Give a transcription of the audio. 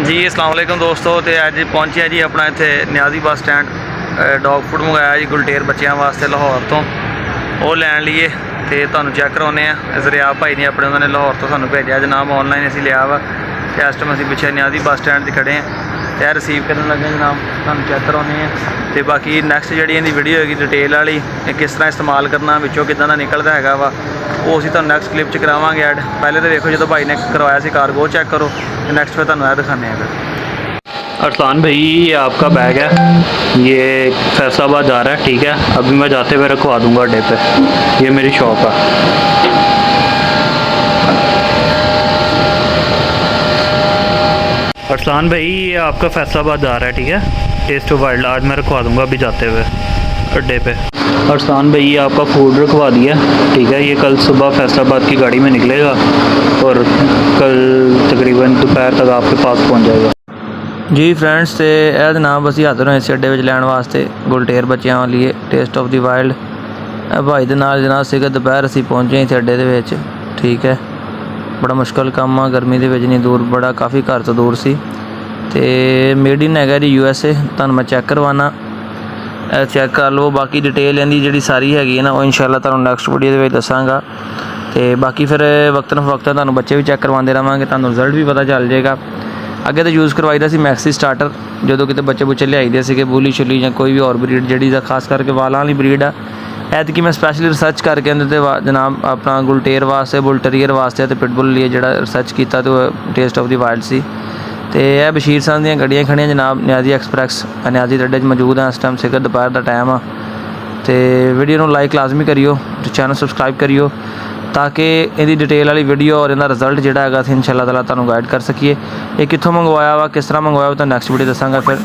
जी अस्सलाम वालेकुम दोस्तों। तो अज पहुंचे जी अपना इत्थे Niazi bus stand dog food मंगाया जी गुलटेर बच्चों वास्ते लाहौर तो वो लैन लिए तो तुहानू चैक करवाने जरियाब भाई ने अपने उन्होंने लाहौर तो सूँ भेजा जनाब ऑनलाइन असी लिया वा। तो इस टाइम असी पिछले न्याजी बस स्टैंड से खड़े हैं तो रिसीव करने लगे जनाब तुहानू चैक करवाने तो बाकी नैक्सट जी इनकी वीडियो होगी डिटेल वाली किस तरह इस्तेमाल करना विचों किदा का निकलता है वा वो असी तुहानू नैक्सट क्लिप करावांगे ऐड। पहले तो देखो जो भाई ने करवाया सी कार्गो चैक करो तो नैक्सट फिर तुहानू दिखाने हैं। फिर अरसलान भाई ये आपका बैग है, ये फैसलाबाद जा रहा है। ठीक है, अभी मैं जाते हुए रखवा दूंगा अड्डे पे। ये मेरी शॉप है। अरसलान भाई ये आपका फैसलाबाद जा रहा है। ठीक है, टेस्ट ऑफ वाइल्ड आज मैं रखवा दूंगा अभी जाते हुए अड्डे पे। अरसलान भाई ये आपका फूड रखवा दिया। ठीक है, ये कल सुबह फैसलाबाद की गाड़ी में निकलेगा और कल तकरीबन दोपहर तक आपके पास पहुंच जाएगा। जी फ्रेंड्स तो यह जनाब असी हाजिर होए इस अड्डे में लैन वास्ते गुलटेर बच्चों वाली टेस्ट ऑफ द वाइल्ड भाई के नाल जनाब से दोपहर असी पहुँचे इस अड्डे के। ठीक है, बड़ा मुश्किल काम आ गर्मी के नहीं दूर बड़ा काफ़ी घर तो दूर सी तो मेड इन है जी USA। तुहानू मैं चैक करवाना चैक कर लो। बाकी डिटेल इनकी जी सारी हैगी ना वो इंशाल्लाह तुहानू नैक्सट वीडियो के दसांगा। तो बाकी फिर वक्तन फवक्तन तुहानू बच्चे भी चैक करवाते रहेंगे, तुहानू रिजल्ट भी पता चल जाएगा। अगे तो यूज़ करवाई दा सी मैक्सी स्टार्टर जो कि बच्चे बुच्चे लियाई दे बुली शुली या कोई भी और ब्रीड जी खास करके वालों वाली ब्रीड है। ऐतकी मैं स्पैशली रिसर्च करके जनाब अपना गुलटेर वास्ते बुल टरीयर वास्ते तो पिटबुल लिए जो रिसर्च किया तो टेस्ट ऑफ द वाइल्ड सी। तो यह बशीर साहब दी गड्डियाँ खड़ियाँ जनाब न्याजी एक्सप्रैस न्याजी अड्डे मौजूद हैं। इस टाइम सिगर दोपहर का टाइम आ तो वीडियो को लाइक लाजमी करियो, चैनल सबसक्राइब करियो ताकि इसकी डिटेल वाली वीडियो और इनका रिजल्ट जोड़ा है इंशाअल्लाह ताला तुहानू गाइड कर सकीए। ये कित्थों मंगवाया वा किस तरह मंगवाया तो नैक्सट वीडियो दसांगा फिर।